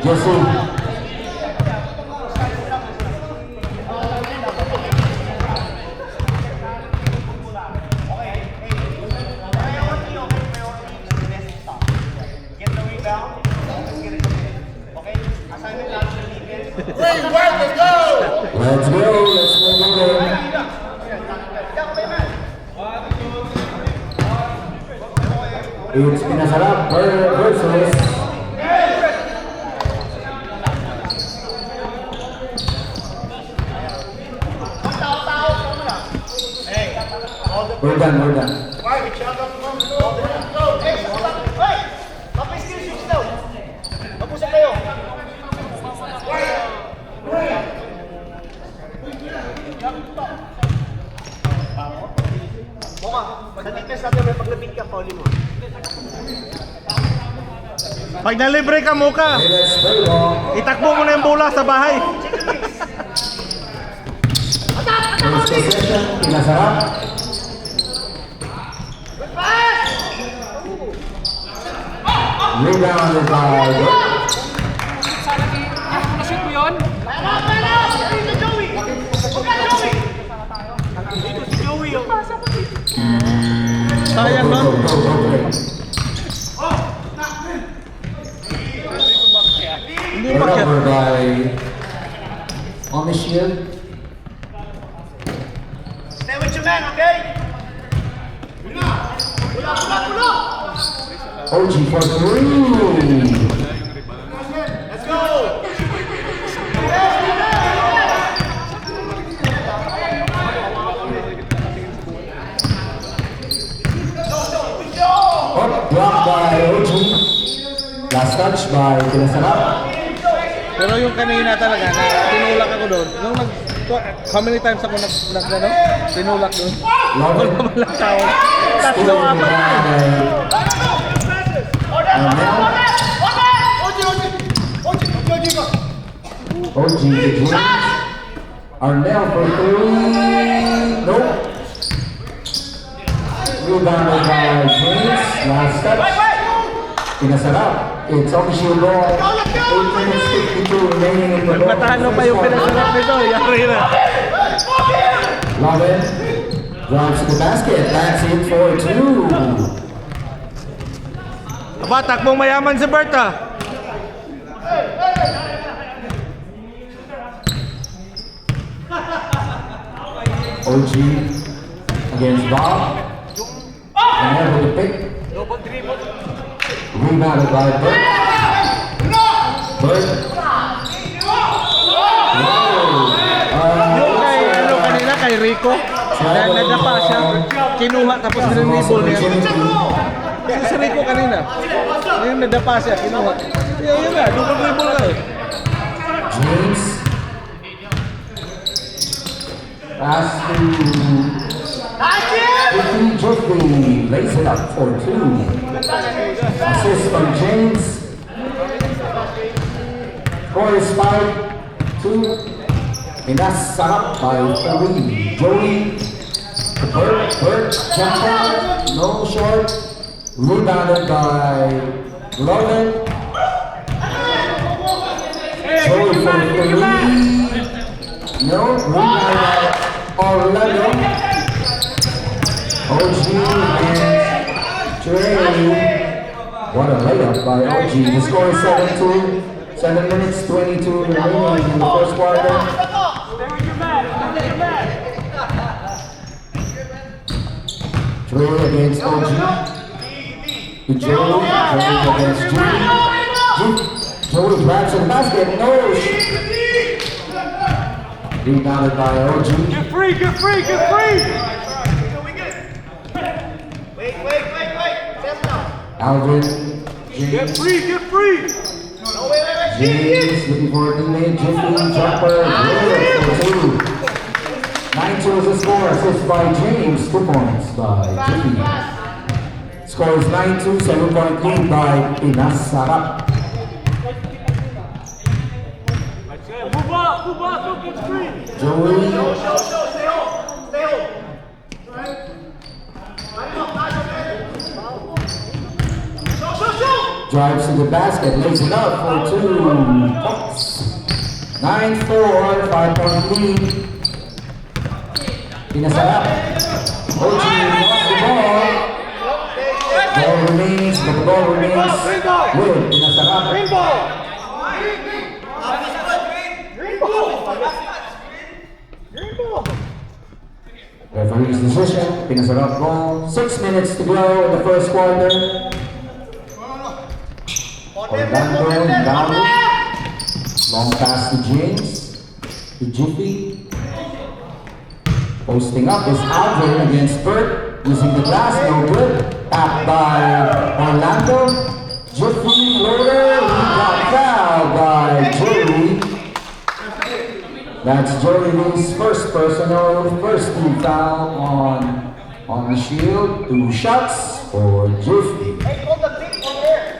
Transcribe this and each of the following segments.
Jesse. Let's go, let's move on. It's Pinasarap versus We're done. Pag nalibre ka muka, itakbo mo na yung bola sa bahay. First possession, Pinasarap. Rebounded by Nashoot mo yun? Sayang no? Hindi umakyat. Turnover by on the shield. Stay with your man, okay? OG for three. Let's go! Blocked by OG. Last touch by Pinasarap. Pero yung kanina talaga, na tinulak ako doon. Nung how many times ako tinulak doon? Wala naman lang tawag. Tatlo, apat. OG to James. Arnell for three. Nope. Rebounded by James. Last touch. Pinasarap. It's on the shield ball. 8 minutes 52 remaining in the ball. Matalo pa yung Pinasarap nito. Yari na. Lovin drives to the basket. That's it for two. Aba, takbong mayaman si Berta. OG against Bob. And then with the pick. Rebounded by Bert. Bert. Yung kay, kanina kay Rico. Dahil nadapa siya. Kinuha tapos dinibol niya. Kasi si Rico kanina. Ngayon nadapa siya. Kinuha. Yun nga. Dribble ka eh. James. Pass to Jeffrey. Lays it up for two. Assist from James. Score is 5-2. Pinasarap by three. Joey. Bert jump out. No short. Rebounded by Logan. Joey for three. No. Rebounded by Orlando. OG and Trey. What a layup by OG. The score is 7-2. 7 minutes 22 remaining in the first quarter. Trey against OG. To Joey. Joey against Judy. Joey grabs the basket. No. Rebounded by OG. Get free! Wait. Settle down. Alvin. James. Get free! No, wait. James looking for a teammate. Jimmy jumper. Good for two. 9-2 is the score. Assist by James. 2 points by Jimmy. Score is 9-2. 7-point lead by Pinasarap. Move up, don't get screen. Joey. Show, stay home. Right. Show. drives to the basket, lays it up for 2 points. 9-4, 5-point lead. Pinasarap. OG lost the ball. Ball remains, but the ball remains with Pinasarap. Green ball. Green ball. Green ball. Referee's decision, Pinasarap ball. 6 minutes to go in the first quarter. Orlando down. Long pass to James. To Jiffy. Posting up is Alvin against Bert. Using the glass, no good. Tapped by Orlando. Jiffy floater. He got fouled by Joey. That's Joey Lee's first personal, first team foul on the shield. 2 shots for Jiffy. Hey, hold the thing on there.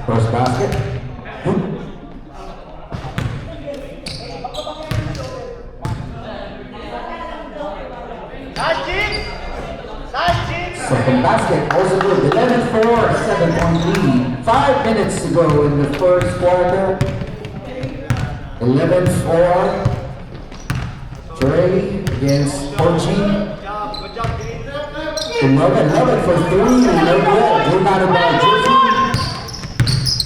First basket. Nice, Jim. Nice, Jim. Second basket, also good. 11-4, 7-point lead. 5 minutes to go in the first quarter. 11-4. Trey against Porchin. Good job, Jim. 11 for 3. No good. Rebounded by Jiffy.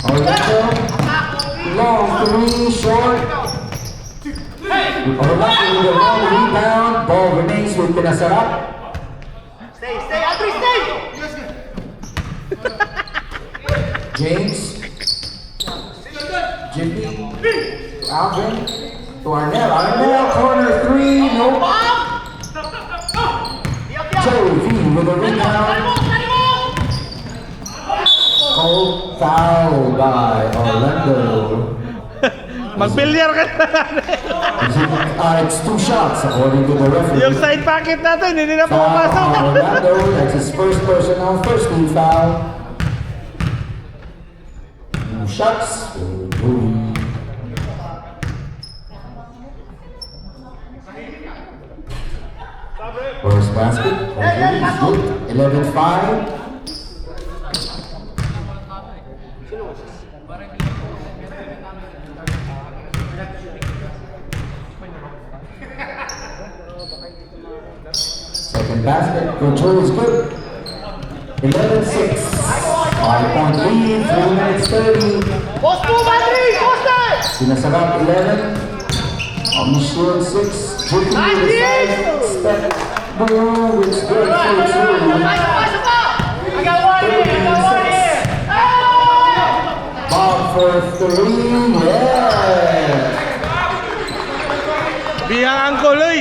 Orlando. Long 3, short. Orlando with a long rebound. Ball remains with Pinasarap. Stay, Andrew, stay. James. Jiffy. Alvin. To Arnell. Arnell, corner 3. Nope. Joey V with a rebound. Called foul by Orlando. Magbilyar ka na. It's 2 shots according to the referee. Yung side pocket natin, hindi na Foul pumapasok. on Orlando. That's his first personal, first team foul. 2 shots for Joey. First basket. Is good. 11-5. Second basket for Joe is good. 11-6. 5-point lead. 3 minutes 30. Post move, Andrew. Post it. Pinasarap 11. On the shield 6. Jiffy with a side step move. It's good for 2. I got one here. Bob for 3. Yeah. Biyang angkol, oy.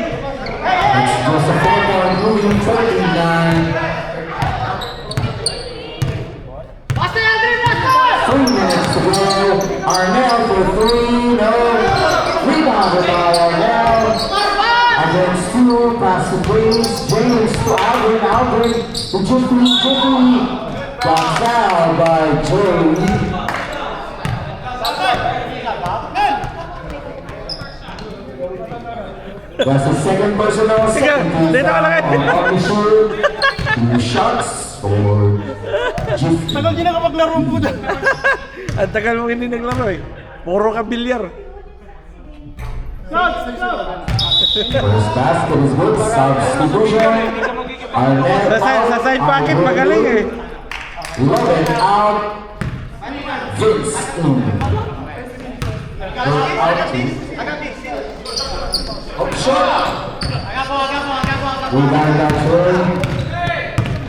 It's just a 4-point lead. 39. Pass it, Andrew. Pass it. 3 minutes to go. Arnell for 3. No. Rebounded by Arnell. Against 2. Pass to James. James to Alvin. Alvin to Jiffy. Jiffy. Got fouled by Joey. That's the second personal. Second team dito ka lang. foul on Publisher. 2 shots for Jiffy. Tagal din ako maglaro po dyan. Ang tagal mo hindi naglaro eh. Puro ka bilyar. First basket is good. Substitution. Arnett Sa side pocket magaling eh. Love it out. Vince in. Out to. Up shot. Rebound out turn.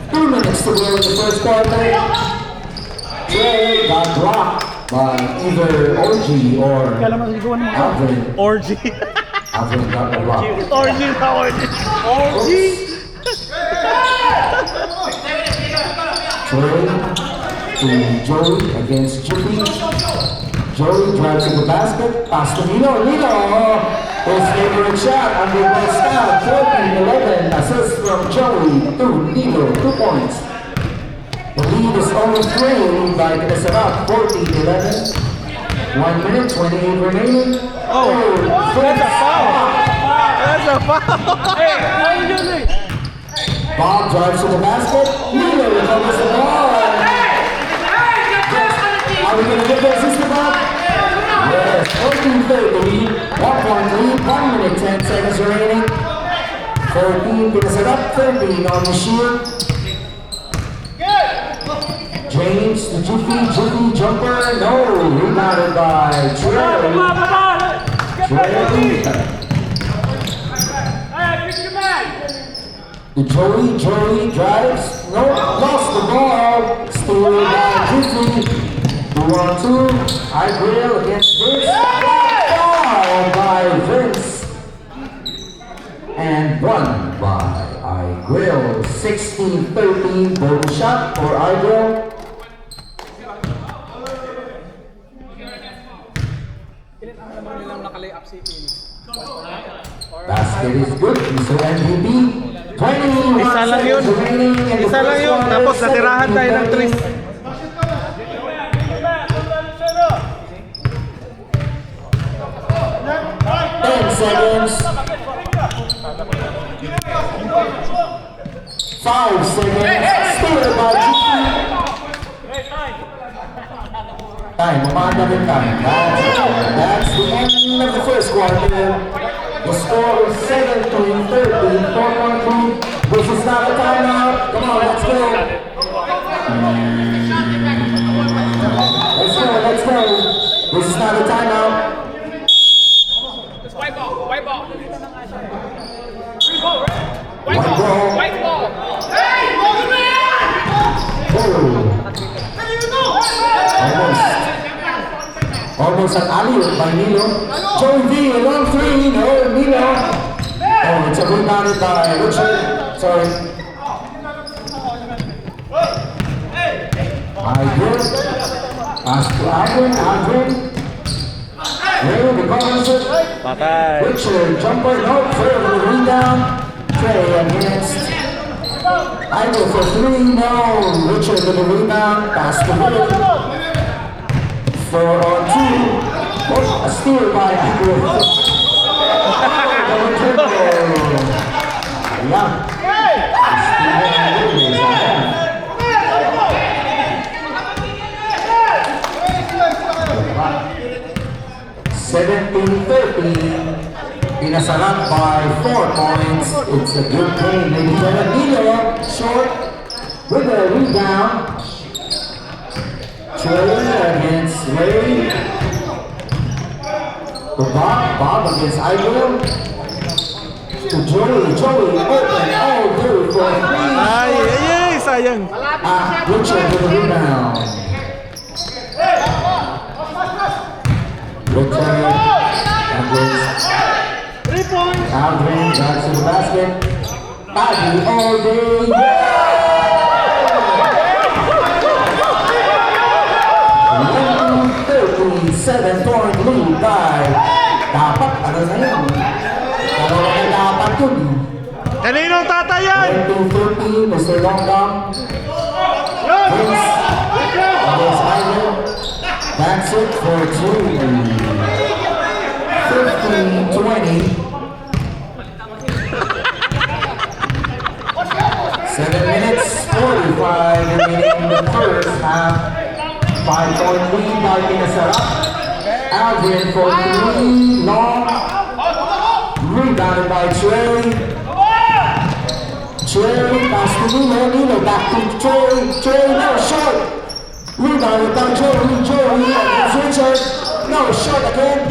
2 minutes to go in the first quarter. Trey got blocked by either OG or Alvin. Orgy. Alvin got the block. Orgy na orgy. Orgy. Trey to Joey against Jiffy. Joey drives to the basket. Pass to Nino. Nino, his favorite shot on the west out. 14-11. Assist from Joey to Nino. 2 points. The lead is only 3 by Pinasarap. 14-11. 1 minute, 28 remaining. Oh, pa. Bob drives to the basket. Miller recovers the ball. Are we going to get the assist to Bob? Yes, 14-30. 1 point lead, 1 minute 10 seconds remaining. 14 pinasad up, 13 on the shield. James, the Jiffy jumper, no, rebounded by Trey. The Joey drives, no, lost the ball, steal by Jiffy. 2-on-2, Grill against Vince, foul by Vince. And won by Grill. 16-13, bonus shot for Grill. Basket is good, Mr. MVP. 21 Isa lang yun. seconds remaining in the Isa lang first yun. quarter. Tapos natirahan tayo ng 3. 10 seconds. 5 seconds. Steal by Jiffy. Time, umanda rin time. That's the end of the first quarter. The score is 17-13. 4-point lead. This is not a timeout. Come on, let's go. Let's go. This is not a timeout. White ball. One ball. Hey, Almost an alley by Milo. Joey V, a long three, no, Milo. Oh, it's a rebounded by Richard. Sorry. Aldrin. Pass to Aldrin. Ray recovers it. Patay. Richard, jumper, no, Trey with the rebound. Trey against. Idle for 3, no. Richard with the rebound. Pass to Will. 4-on-2. Oh, a steal by Idle. Double dribble. Yeah. 17-13. Pinasalat by 4 points. It's a good game. Maybe Milo short with a rebound. Trey against Ray. To Bob against Idol. To Joey open all good for 3. Ay, sayang. Richard with the rebound. Richard against 3 points. Aldrin drives to the basket. Baggy all day. 7-point lead by dapat ano na yun? Dalawa na dapat yun. Kaninong tatayan? 20-13, Mr. Longdom. Vince against Ivan. That's it for 2. 15-20. 7 minutes, 45 remaining in the first half. 5-point lead by Pinasarap. Aldrin for 3, long. Rebounded by Trey. Trey, pass to Nino, back to Trey, no, short. Rebounded by Joey against Richard. No, short again.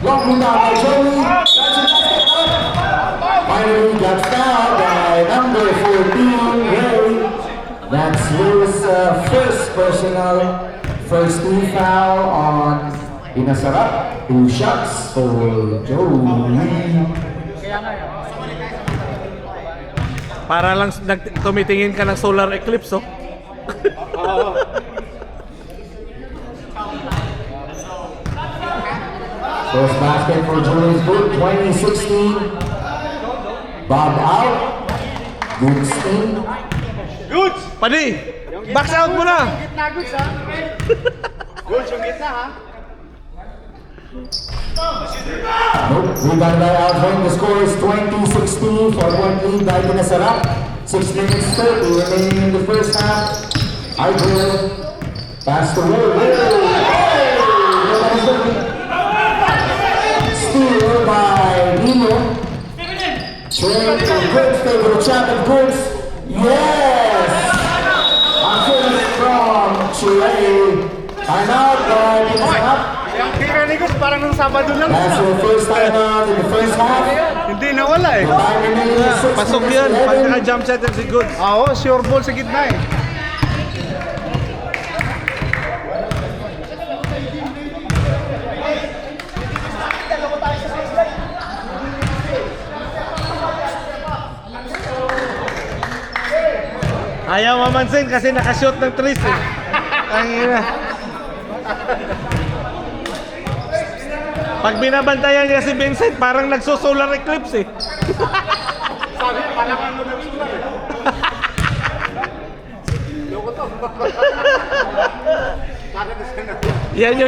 Long rebound by Joey. That's it, basket up. Finally got fouled by number 14, Ray. That's his first team foul on Pinasarap. 2 shots for Joey. Para lang tumitingin ka ng solar eclipse, oh. First basket for Joey's good, 2016. Bob out. Good steam. Goods! Padi, box out mo na. Gitna, goods ha? Goods yung gitna ha? Nope. Rebound by Alvin. The score is 20-16. 4-point lead by Pinasarap. 6 minutes 30 remaining in the first half. Igor. Pass to Will. Steal by Nino. Trey to Goods. Favorite shot of Goods. Yes! Assist from Trey. Time out by Pinasarap. Yung tira ni Gus parang nung Sabado lang. That's the first time out in the first half. Hindi nawala eh. Time remaining is 6 Pasok minutes yan. Pag 11. naka-jump setter si Goods. Oo, sure ball sa gitna eh. Ayaw mamansin kasi nakashoot ng tris eh. Ang ina. Pag binabantayan niya si Vincent, parang nagso-solar eclipse eh. Sabi, parang ano na sulat eh. Loko to. Yan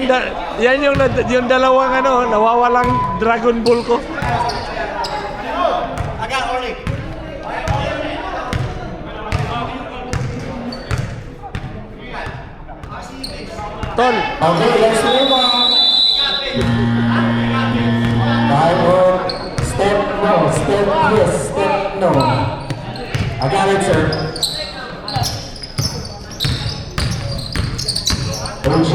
yung dalawang ano, nawawalang Dragon Ball ko. Aga, Oli. Tol, Okay, let's move on. Bible, step no, step yes, step no. I got it, sir. OG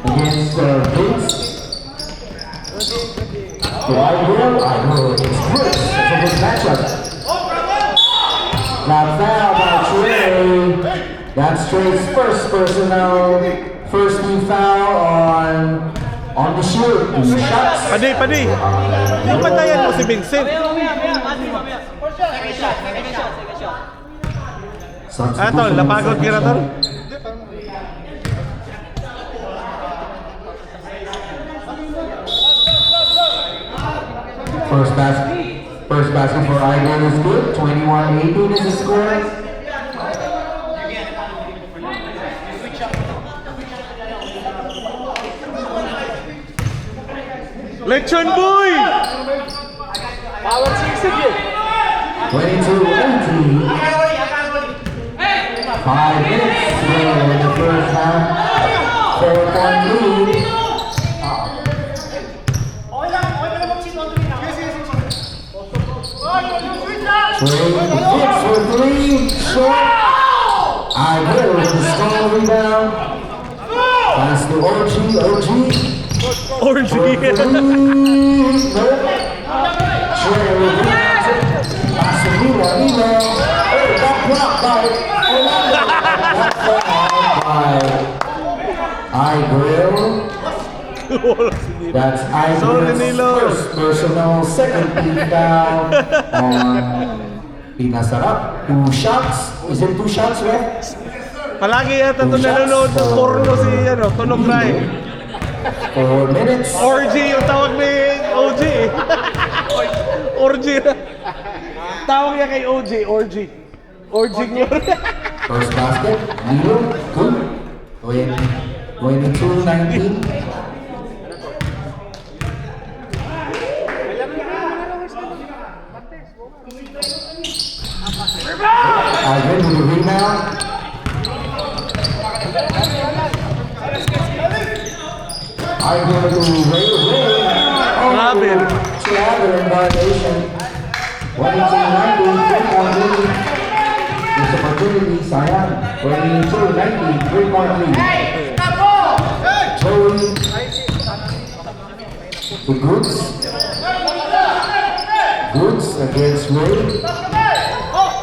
against Vince. Do I will. It's Brooks. It's a good matchup. Now foul by Trey. That's Trey's first personal, first team foul on the shoot. Shots. padi. Yung bantayan mo si Vincent. Ah, tol, lapagod kira, tol. First basket for Igor is good. 21-18 is the score. Lechon boy! Power 6 again. 22-18. 5 minutes to go in the first half. 4-point lead. Trey hits for 3. Short. Igor with the strong rebound. Pass to OG. Orgy. That's Sorry, Igor's Nilo. first personal second team down on Pinasarap. 2 shots. Is it 2 shots, right? Palagi yata ito nanonood ng porno si Tunog Rai. 4 minutes. Orgy yung tawag ni OG eh. Orgy. Tawag niya kay OG, Orgy. Orgy niya. First basket, Nilo, good. 22-19. Alvin with the rebound. Alvin to Ray. Grabe. Traveling violation. 22-19, 3-point lead. This opportunity, sayang. 22-19, 3-point lead. Joey to Goods. Goods against Ray.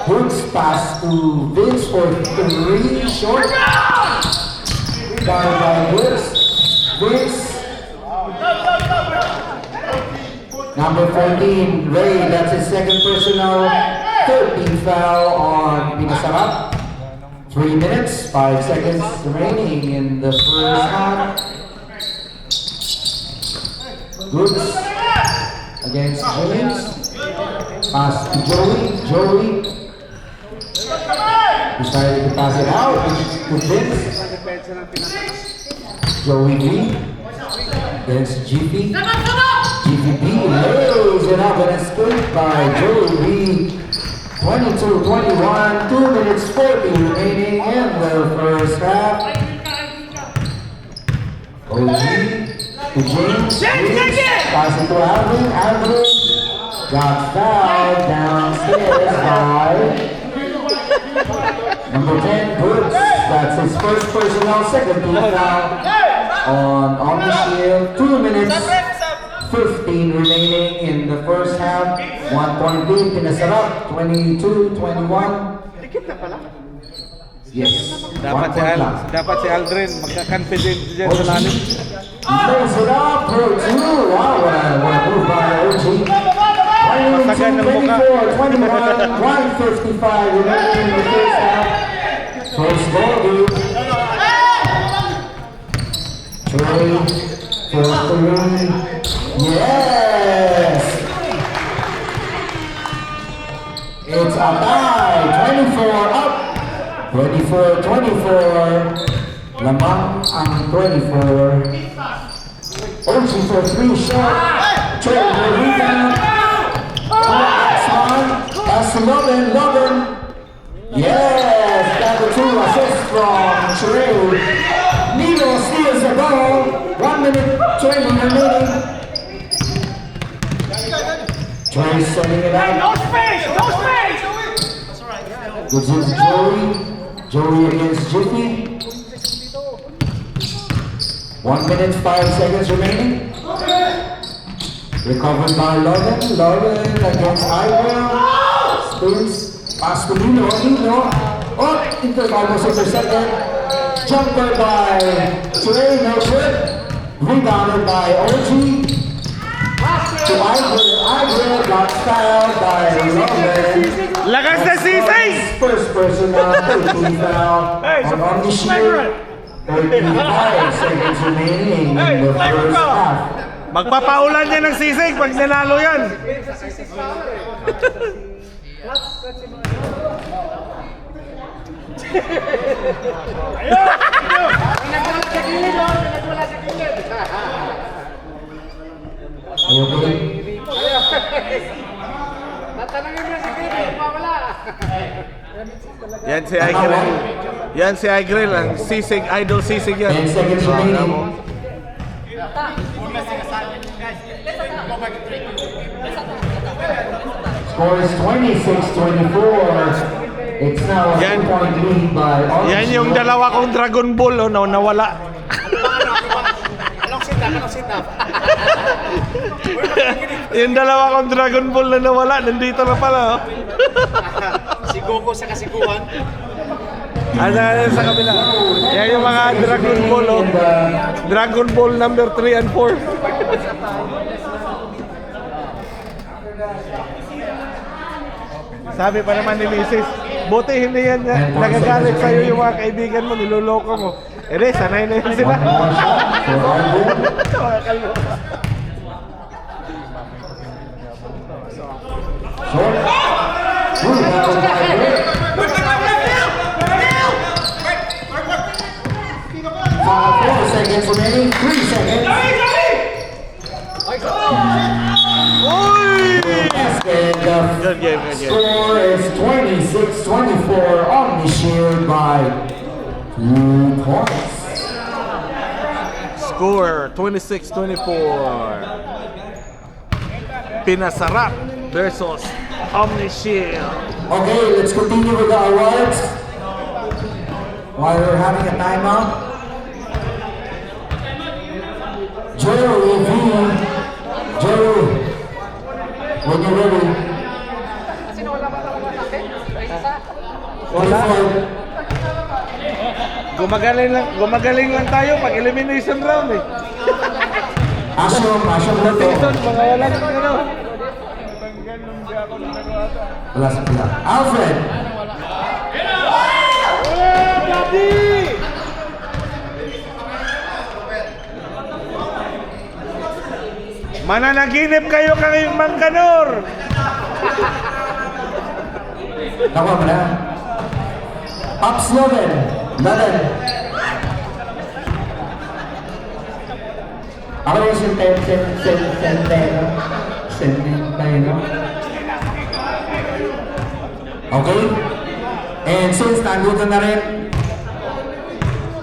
Goods pass to Vince for 3, short. Down by Goods. Vince. Number 14, Ray, that's his second personal. 13th foul on Pinasarap. 3 minutes, 5 seconds remaining in the first half. Goods against James. Pass to Joey. Decided to pass it out to Vince. Joey Green. against Jiffy. Jiffy B lays it up and escape by Joey B. 22-21, 2 minutes 40 remaining in the first half. OG to James. Pass it to Alvin. Alvin got fouled downstairs by number 10, Brooks. That's his first personal, second team foul on the shield. 2 minutes 15 remaining in the first half. 1 point lead, pinasarap. 22-21. Yes. Dapat 1 si, point lang. dapat si Aldrin magka-confident dyan sa lalim. Plays it up for 2. Wow, what a move by OG. Masagan ng mukha. 22-21, 1:55 remaining in the first half. First ball, dude. Trey for 3. Yes! It's a tie. 24 up. 24-24. Lamang ang 24. OG for 3 shot. Trey for rebound. That's Logan. Yes, got the 2 assists from Trey. Nilo steals the ball. 1 minute 20 remaining. Trey setting it up. No space! Gives it to Joey. Joey against Jiffy. 1 minute 5 seconds remaining. Recovered by Logan. Logan against Ivan. Spins. Pass to Nino. Oh, almost intercepted. Jumper by Trey. No good. Rebounded by OG. To Ivan got fouled by Logan. Lakas na sisig! First person on 13 foul on the shield. 35 seconds remaining in the first half. Magpapaulan niya ng sisig pag nanalo yan. Okay. Tatanungin mo si Kevin, mawala. Yan si Igrel. Yan si Igrel, ang sisig, idol sisig yan. 10 seconds remaining. Score is 26-24. It's now a Yan. 2-point lead by Orange. Yan yung dalawa kong Dragon Ball, oh, nawala. Anong sit up? Yung dalawa kong Dragon Ball na nawala, nandito na pala. Oh. Si Goku sa kasiguan. Ano sa kabila? Yan yung mga Dragon Ball, oh. Dragon Ball number 3 and 4. Sabi pa naman ni Mrs. Buti hindi yan nagagalit sa'yo yung mga kaibigan mo, niloloko mo. Sanay na yun sila. One more shot for Arden. Mga kalbo. Short. Rebound by Rick. 4 seconds remaining. 3 seconds. And the Good game, good game. score is 26-24 on the shield by 2 points. Score 26-24. Pinasarap versus Omnishield. Okay, let's continue with the awards. While we're having a timeout. Joey V. Joey, when you're ready. Wala. Gumagaling lang tayo pag elimination round eh. Asyong na to. Season, mga wala nang ano. Wala sa pila. Alfred! Mananaginip kayo kayong Mangkanor. Nakuha mo na. Ups 11. Ako yung Centeno. Okay? And since nandito na rin,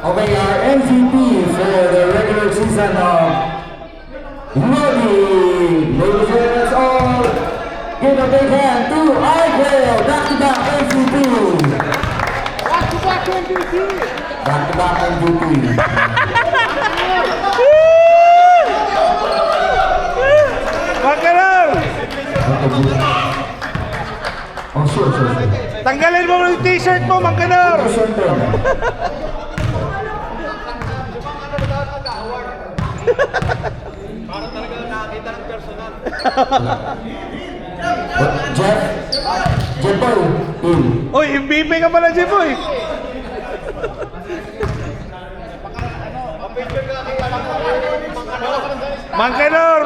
okay, our MVP for the regular season of Lodi. Ladies and gentlemen, all give a big hand to Igel, back-to-back MVP. Back-to-back MVP! Back-to-back MVP. Magkano! Oh, sure. Tanggalin mo yung t-shirt mo, Mangkanor! Para talaga nakakita ng personal. Jeff Boy, in. Uy, MVP ka pala, Jeboy! Papicture ka nakita lang mo. Mangkanor!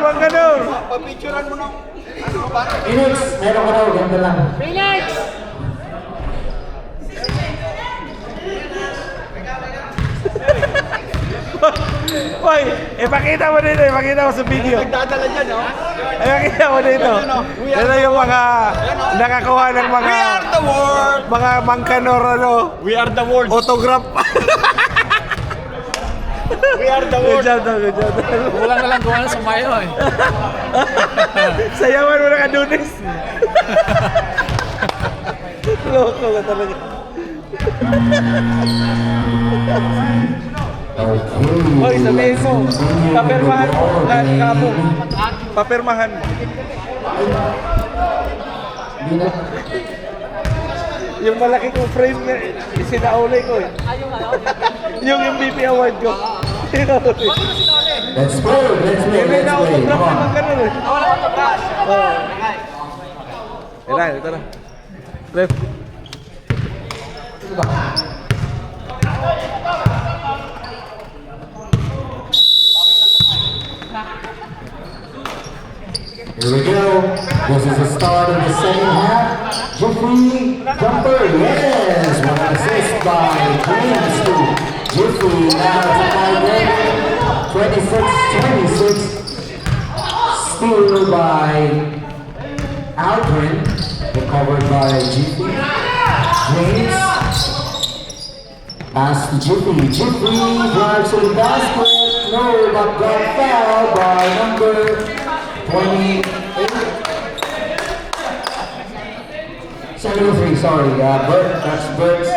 Papicturean mo nung ano ba? Phoenix, meron ka daw, ganda lang. Phoenix! Uy, ipakita mo sa video. Nagdadala dyan, no? Ipakita mo dito. Ito yung mga nakakuha ng mga... We are the world! Mga Mangkanor, ano? We are the world! Autograph. We are the Good world! job. Kulang na lang kung ano sa mayo eh. Sayawan mo na kadunis. Loko ka talaga. Okay. Hoy, sabihin mo, papirmahan mo, kamo. Papirmahan. Hindi na. Yung malaki kong frame niya, sinauli ko eh. Yung MVP award ko. Sinauli. Let's play. Hindi na Come autograph on. naman ganun eh. Ito na. Ref. Here we go. This is the start of the second half. Jeffrey Jumper, yes. One assist by James to Jeffrey. Now to Tiger. 26-26. Steal by Aldrin. Recovered by Jeffrey. James. Pass to Jeffrey. Jeffrey drives to the basket. No, but got fouled by number 28. 73, sorry. That's Bert's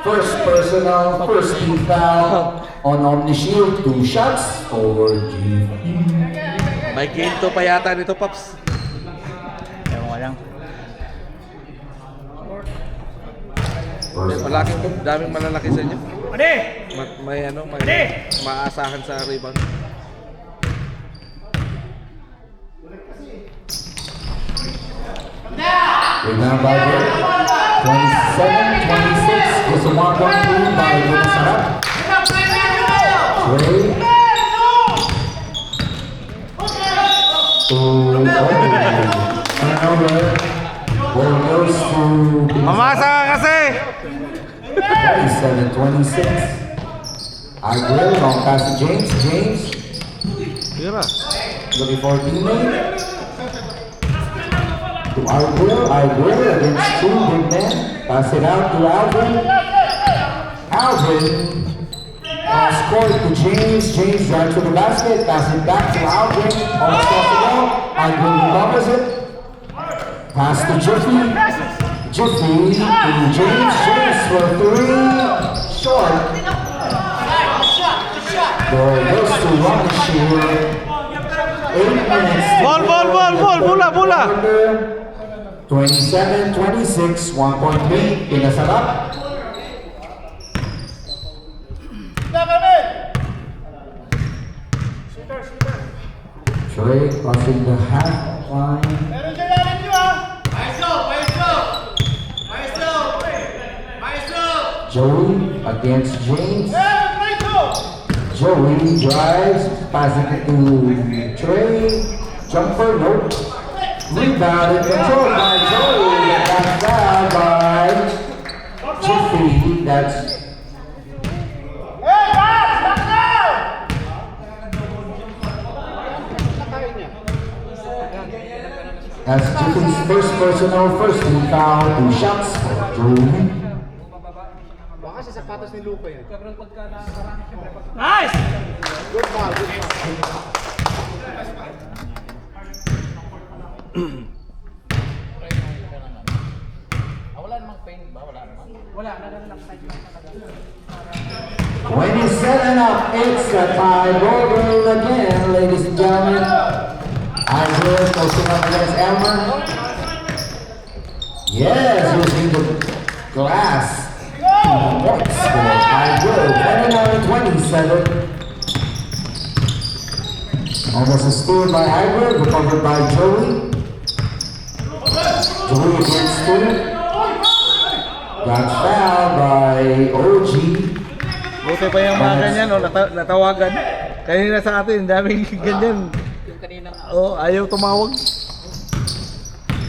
first team foul on Omnishield. 2 shots for GP. May quinto pa yata nito, Paps. Ewan ko lang. Daming malalaki sa inyo. May maasahan sa rebound. Rebound by Bert. 27-26. Just a 1-point lead by Sarap. Trey. Turnover. Ball goes to Mamasa ka kasi! 27-26. Arguel, long pass to James. James Tira. looking for a teammate. To Arguel against 2 big men. Pass it out to Alvin. Alvin scored to James. James drives to the basket. Pass it back to Alvin. Almost off the ball. Arguel recovers it. Pass to Jiffy. Jiffy to James. James for 3. Short. Ball goes to Ramashir. 8 minutes. Ball! Bola! 27-26, 1-point lead. Pinasarap. Trey crossing the half line. Joey against James. Joey drives, passing it to Trey. Jumper, nope. Rebounded, controlled by Joey. That's fouled by Jiffy. That's That's Jiffy's first personal, first team foul, 2 shots for Joey. Baka sa sapatos ni Lupa yan. Nice! Good foul, good foul. When you set it up, it's a tie ball game again, ladies and gentlemen. Isaac posting up against Elmer. Yes, using the glass. Points for Isaac, 29-27. Almost a steal by Isaac, recovered by Joey. Joey against two. Got fouled by OG. Buti pa yung mga ganyan, no? Natawagan. Kanina sa atin, daming ganyan. Ayaw tumawag.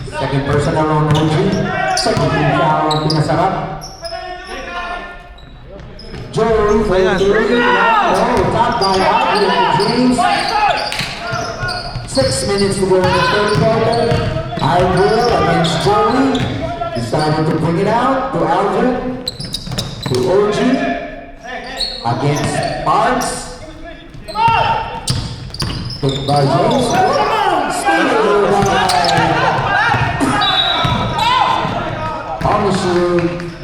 Second personal on OG. Second team foul ang pinasarap. Joey for Ayan. three. Top by James. 6 minutes to go in the third quarter. Will against Joey. Decided to bring it out to Aldrin. To OG. Against Barnes. Picked by James. Steal by Amishu.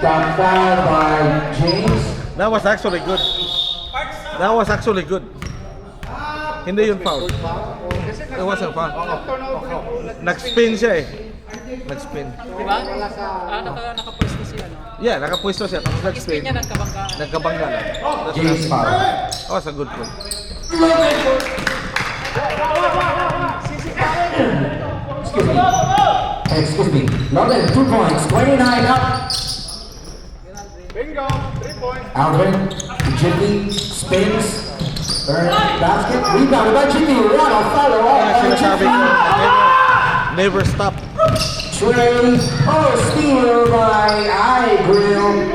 Got fouled by James. That was actually good. That was actually good. Hindi yun foul. It wasn't foul. Nag-spin siya eh. Nag-spin. Diba? Nakapwesto siya, no? Yeah, nakapwesto siya. Tapos nag-spin. Spin niya, nagkabangga. Nagkabangga lang. That's James not- foul. That was a good one. Excuse me. Logan, 2 points. 29 up. Bingo, 3 points. Aldrin, Jimmy, spins, earns basket, rebounded by Jimmy, what a follow Kaya up by sinasabi ko, Jimmy. never stop. Trey, steal by iGrill.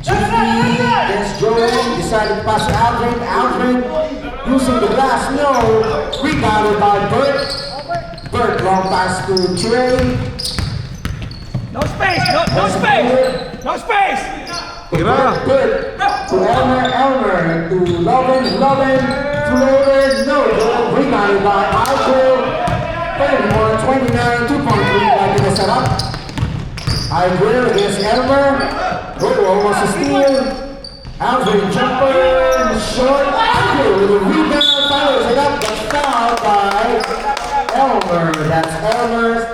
Jimmy against Joey, decided to pass to Aldrin. Aldrin using the glass, no. Rebounded by Bert. Bert, long pass to Trey. No space! No space! No space! Tira! Good. To Elmer, to Lovin, floated, no good. Rebounded by iGrill. 31-29, 2-point lead by Pinasarap. iGrill against Elmer. Almost a steal. Aldrin jumper, short. iGrill with a rebound, follows it up, but fouled by Elmer. That's Elmer's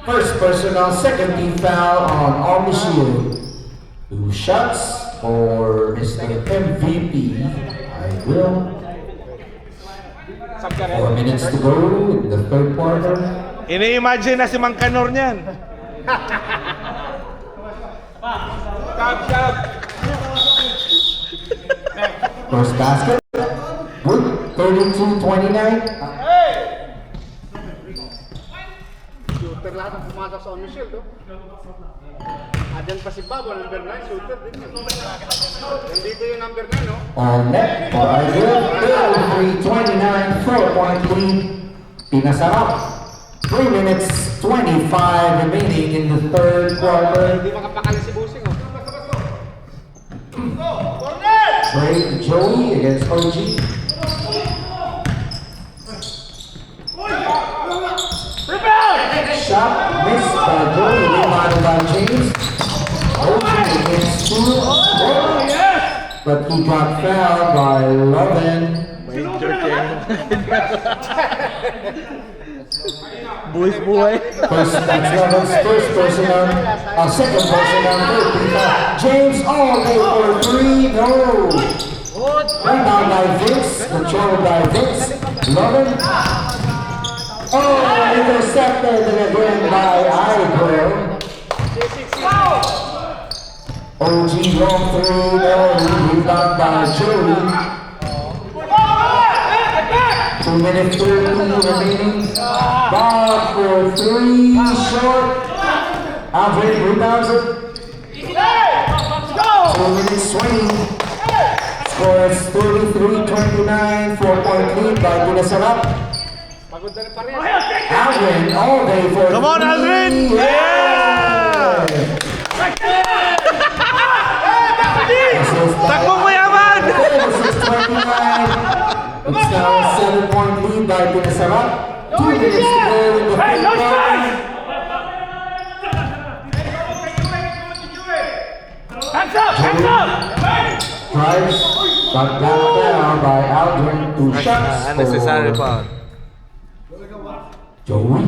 first personal, second team foul on Amishu. 2 shots for Mr. MVP. iGrill. 4 minutes to go in the third quarter. Ini-imagine na si Mang Kanor niyan. First basket. Good. 32-29. Shooter lahat ang pumasok sa on-shield, oh. Adyan pa si Babo, number 9, shooter din yun. Nandito yung number 9, no? On net for iGrill. 33-29. 4-point lead. Pinasarap. 3 minutes 25 remaining in the third quarter. Hindi makapakali si Busing, oh. Trey Joey against OG. Shot missed by Joey, rebounded by James. OG against two. But he got fouled by Lovin. Buwis buhay. That's Lovin's first personal, second personal, third team foul. James all day for 3, no. Rebound by Vince, controlled by Vince. Lovin. Intercepted again by iGrill. OG long through, no. Rebound by Joey. 2 minutes 13 remaining. Bob for 3, short. Aldrin rebounds it. 2 minutes 20. Score is 33-29, 4-point lead by Pinasarap. Pagod na rin pa rin. Aldrin all day for Come on, three. Aldrin! Yeah! Takbo mo yaman! 6:29. It's now a 7-point lead by Pinasarap. 2 minutes to go in the Hey, third no quarter. space! Hands up! Hands up! Drives, got knocked down by Aldrin, who shots Unnecessary for foul. Joey.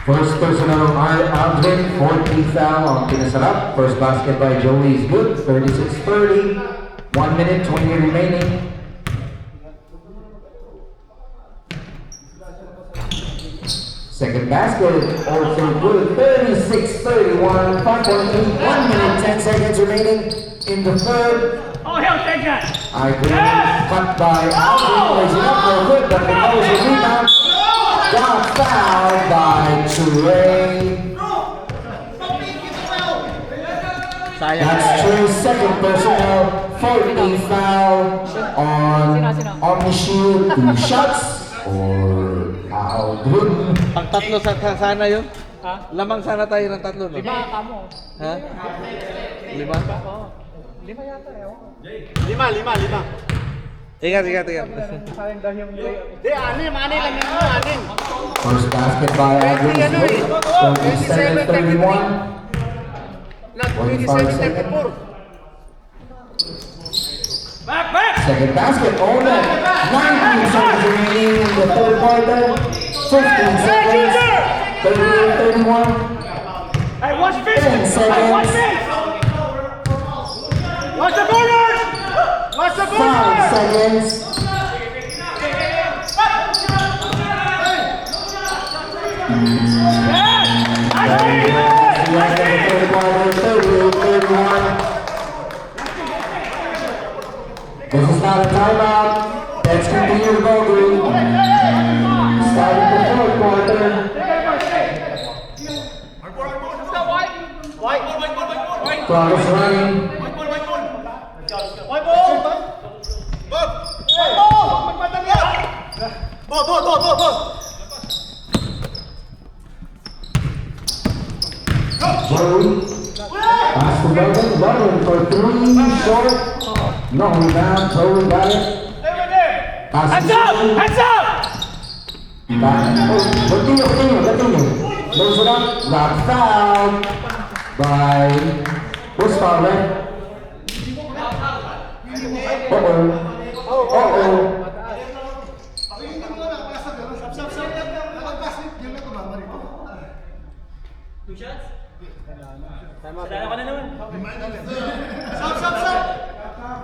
First personal on Aldrin, 14th foul on Pinasarap. First basket by Joey is good, 36-30. 1 minute, 20 remaining. Second basket, also good, 36-31. 5.8, 1 minute, 10 seconds remaining in the third. Oh, hell, take that! I believe cut by Aldrin, raising up no good, but the goes a rebound. Got fouled by Trey. Sayang. That's Trey's second personal, 14th foul on the shoot. 2 shots for Aldrin. Pang tatlo sana yun? Ha? Lamang sana tayo ng tatlo, no? 5 kamo. Ha? 5? Oo. 5 yata eh. Oo. 5. Ingat. Sayang daw yung Di, anim lang yun, anim. First basket by Aldrin is good, 37-31. Not 27-34. Back! Second basket, all net. 19 seconds remaining in the third quarter. 15 seconds. 38-31. Hey, watch this! 10 Hey, seconds. watch this! Watch the corners! Watch the 5 corners! seconds. I Left in the third quarter, 38-31. This is not a timeout. Let's continue the ball game. Starting the fourth quarter. Clock is running. Joey. Pass to Logan. Logan for 3. Short. No rebound. Joey got it. Pass Hands to up! Joey. Hands up! Back. Oh, continue. Close it up. Got fouled by. Who's foul, right? Uh-oh.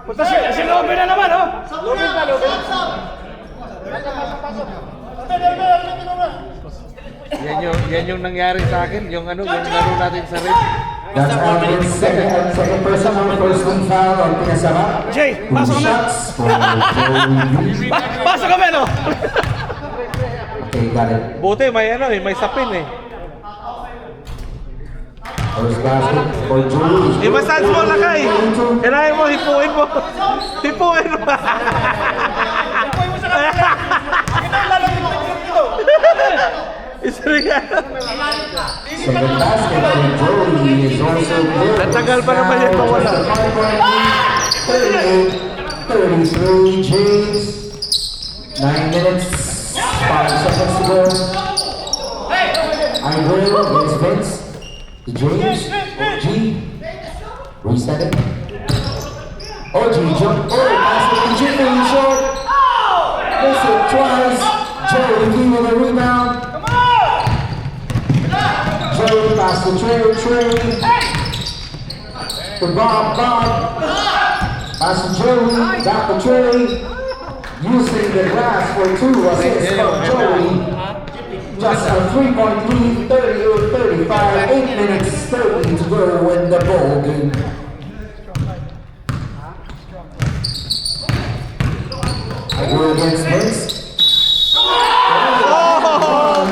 Punta si Lobe na naman, oh! Yan yung nangyari sa akin, yung laro natin sa red. That's Aldrin's second personal, first one foul on Pinasarap. Jay, 2 pasok na! shots for Joey. Pasok kami, no? Okay, got it. Buti may sapin eh. First basket for Joey. I-massage mo lakay. Kailangan mo, hipuin mo. Hipuin mo. Isriga. Second basket for Joey is also good. Natagal pa naman yan mawala. 38-33 James. 9 minutes, 5 seconds to go. Aldrin against Vince. To James. OG. Resetting. OG jump. Oh, pass it to Jimmy short. Miss it twice. Joey King with a rebound. Joey pass to Trey. To Bob. Pass to Joey. Back to Trey. Using the glass for 2 assists from Joey. Just a 3-point lead, 38-35, 8 minutes, 30 to go in the ball game. I go against Vince. Oh,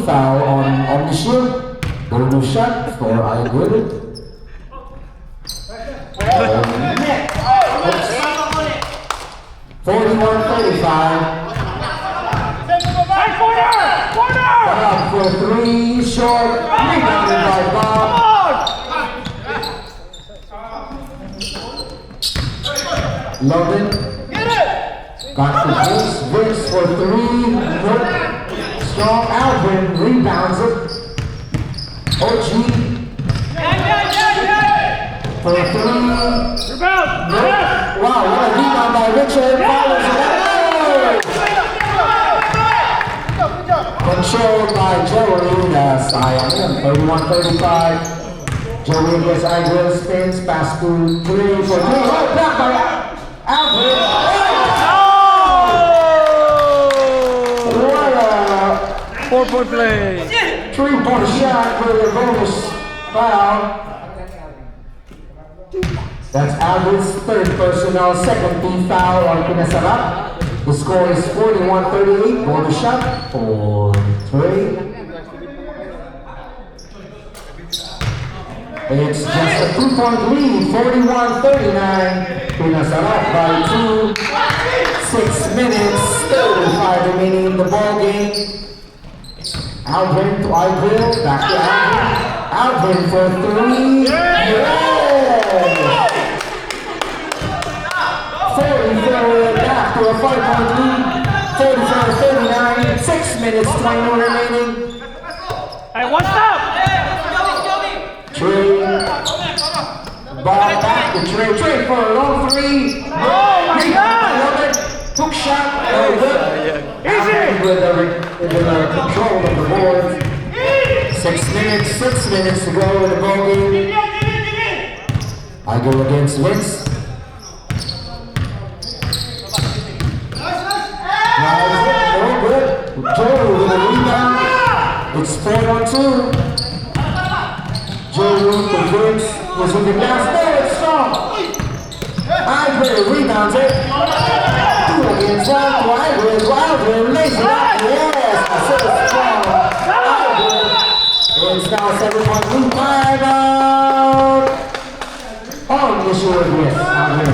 team foul on the shield. Bonus shot for Aiguil. 41-35. Hey, corner! Corner! Bob for three, short, rebounded by Bob. Logan. Got the Vince for three, nope. Strong Alvin rebounds it. OG for three. Rebound! Nope. Wow, what a rebound by Richard. Follows it up. Controlled by Joey. Sion. 31-35. Joey against Aiguil, spins, pass to three for three. Oh, blocked by Alvin. What a 4-point play. three-point shot for the bonus foul. That's Alvin's third personal, second team foul on Pinasarap. The score is 41-38. Bonus shot for three. It's just a 2-point lead, 41-39. Pinasarap by 2. 6 minutes, 35 remaining in the ball game. Alvin to Aiguil, back to Alvin. Alvin for three. Yeah! 44 back to a 5-point lead. 44-39. 6 minutes, 21 remaining. Hey, what's up? Trey. Ball back to Trey. Trey for a long three. Oh my God! Hook shot. Very good. Easy! With the control of the board. 6 minutes to go in the ball game. I go against Vince. Very good. Joe with a rebound. It's 4-on-2. Joe with the Vince was in the glass. There, it's strong. Aiguil rebounds it. 2 against 1 to Aiguil. Aiguil lays it up. Yes, I said it's strong. Aiguil. It's now 7-point lead. Timeout. On the short, yes. Aiguil.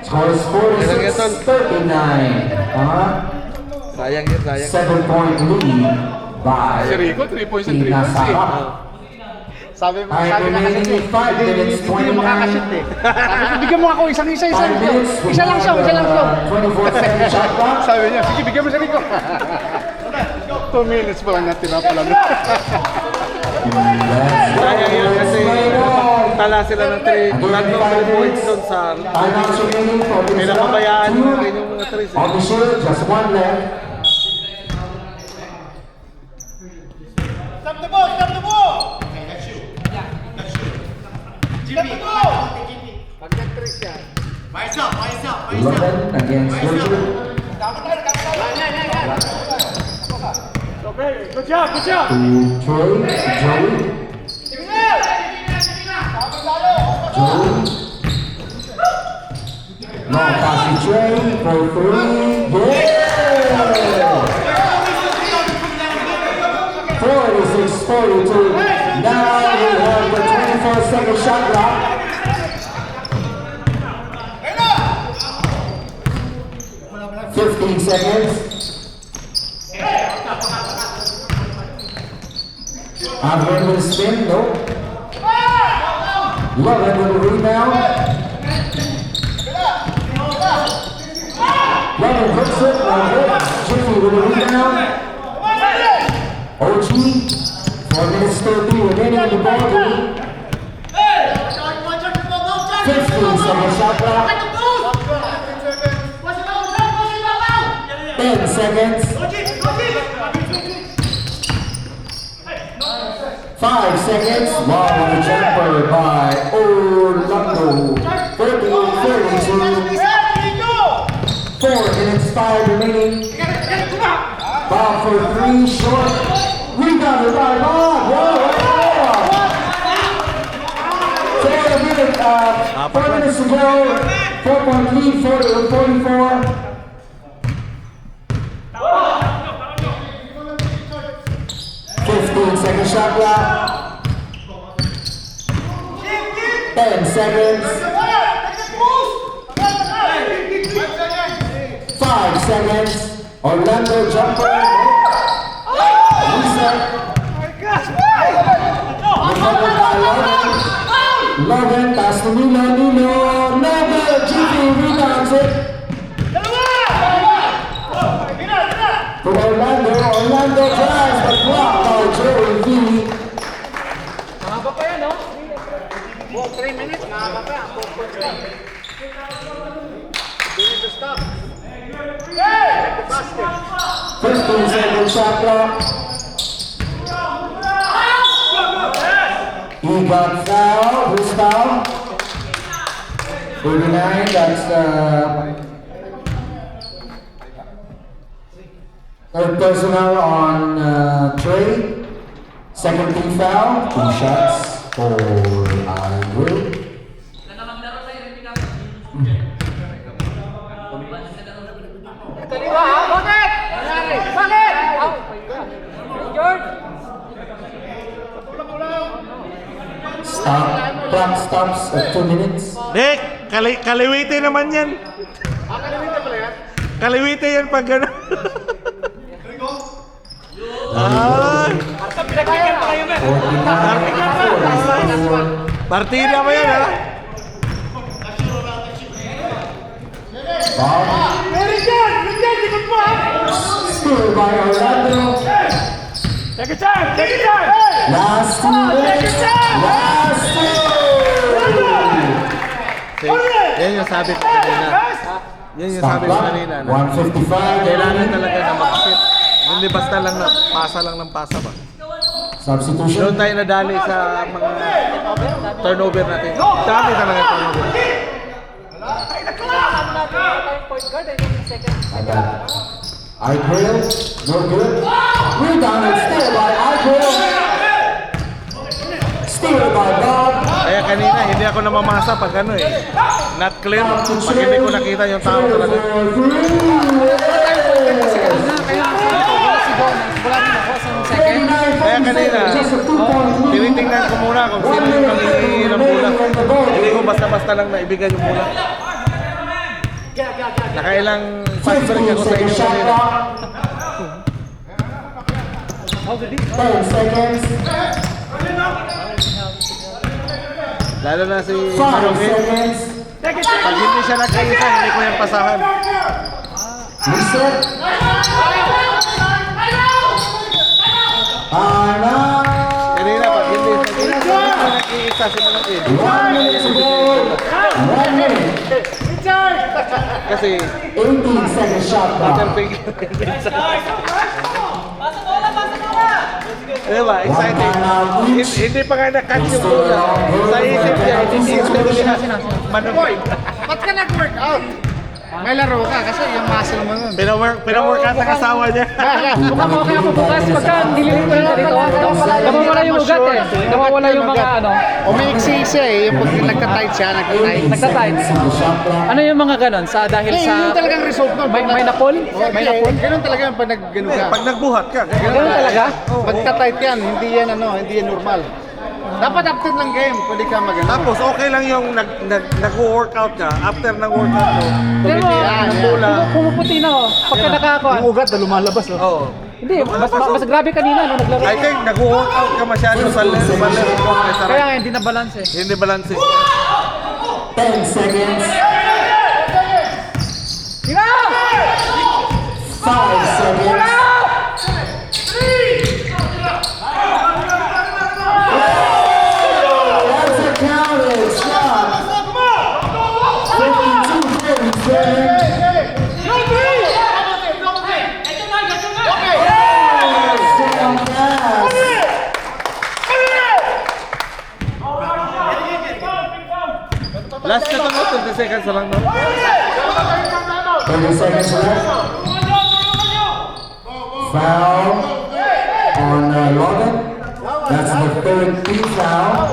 Score is 46-39. Sayang yun, sayang. 7-point lead by Si Rico, 3 points and 3 points eh. Pinasarap. Sabi mo Time na kasi, remaining 5 minutes, hindi mo makakashoot 29. eh. Sabi ko, bigyan mo ako isa 5 minutes. Isa lang siya, isa lang siya. 24-second shot clock. Sabi niya, sige, bigyan mo sa ko. 2 minutes pa lang natin na pala. Sayang yun kasi tala sila ng 3 points doon sa Timeouts remaining for may Pinasarap. napabayaan Two. rin yung mga 3. On the shield, just 1 left. Stop the ball! Stop the ball! Pag nag-trick siya. 11 against Richard. Okay, good job, good job! To Troy, Joey. Joey. Long pass to Trey for 3. Yeah! 46-42. Now we have the 24-second shot clock. Seconds. Alvin with a spin, no. Lovin with a rebound. Lovin hooks it, no good. Jiffy with a rebound. OG, 4 minutes 30 remaining in the ball game. 15-second shot clock. 10 seconds. 5 seconds. Long on the jumper by Orlando. 38-32. 4 minutes 5 remaining. Bob for 3 short. Rebounded by Bob. Whoa, whoa. 4 minutes to go. 4-point lead, 40-44. Second shot clock. 10 seconds. 5 seconds. Orlando jumper. Reset. Recovered by Logan. Logan, pass to Nilo. Logan, GP rebounds it. For Orlando drives the block by Joey V. Mahaba pa yan, no? 3 minutes, mahaba pa. 4 points lang. You need to stop. Make the basket. 15-second shot clock. He got fouled. Who's fouled? 39, that's third personal on Trey. Second team foul. 2 shots for Will. Kaliwa, ha? Bakit? Bakit? George! Stop. Clock stops at 2 minutes. Nick, kaliwite naman yan. Kalimutan pala yan. Kaliwite yan pag gano'n. Ah, 49. partida mo yan, ha? Bob. Steal by Orlando. Take your time! Take your time! Last 2 minutes. Last 2. Yan yung sabi ko kanina. Yan yung sabi ko kanina. na 155. Kailangan talaga na mag-fit. Hindi basta lang na pasa lang ng pasa ba. Substitution. Doon tayo nadali sa mga turnover natin. Dami talaga turnover. Point guard, I think second. Igrail, no good. Rebound and steal by Igrail. Steal by Bob. Kaya kanina hindi ako namamasa pag ano eh. Not clear. Pag hindi ko nakita yung tao talaga. Kaya kanina, tinitingnan ko muna kung sino yung nangihingi ng bola. Hindi ko basta-basta lang naibigay yung bola. Nakailang fast break ako sa inyo kanina. 10 seconds. Lalo na si 5 Marongin. seconds. Pag hindi siya nagkaisa, hindi ko yung pasahan. Reset. Kanina, pag hindi nag-iisa si Marongin. 1 minute to go. 1 minute. Kasi, 18-second shot clock. diba, excited. Hindi pa nga na-catch yung bola. Sa isip niya, inisip niya. Manupin. Ba't ka nag-workout? May laro ka kasi yung muscle mo nun. Pinawork out ang asawa niya. Mukhang okay ako bukas pagka nililit ko na dito. Nawawala yung ugat eh. Nawawala yung mga ano. Umiiksi siya eh, yung pag nagka-tight siya, nagka-tight. Nagtatight. Ano yung mga ganon? Sa dahil Eh, sa... yun talagang result nun. May napol? May napol? Ganun talaga yung pag nag-gano ka. Pag nagbuhat ka. Ganun talaga? Pagka-tight yan, hindi yan hindi yan normal. Dapat after ng game, pwede ka mag-ano. Tapos okay lang yung nag-workout ka. After ng workout mo, Pero tumitian ng bola. pumuputi na oh. Pagka nakakuha. Yung ugat na lumalabas. Oh. Oo. Hindi, mas grabe kanina no naglaro. I think nag-workout ka masyado sa laro mo. Kaya nga hindi na balance eh. Hindi balance eh. 10 seconds. 5 seconds. That's a counted shot. 52-47. Down pass. Last na to, 20 seconds na lang no? 30 seconds left. Foul on Logan. That's the third team foul.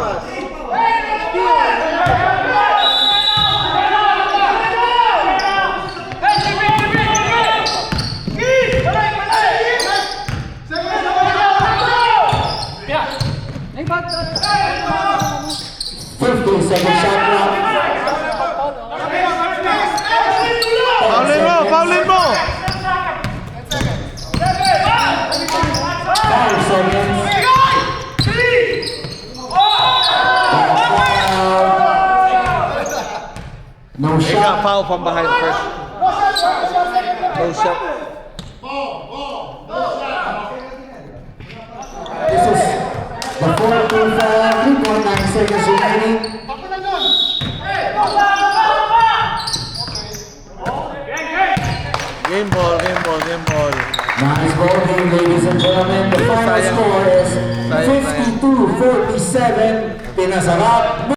second shot clock. Paulin mo, paulin mo! 5 seconds. No He got shot. foul from behind first. No shot. This is the fourth quarter foul. 3.9 seconds remaining. Game ball, game ball, game ball. Nice ball game, ladies and gentlemen. The final Sayang. score is Sayang. 52-47. Pinasarap.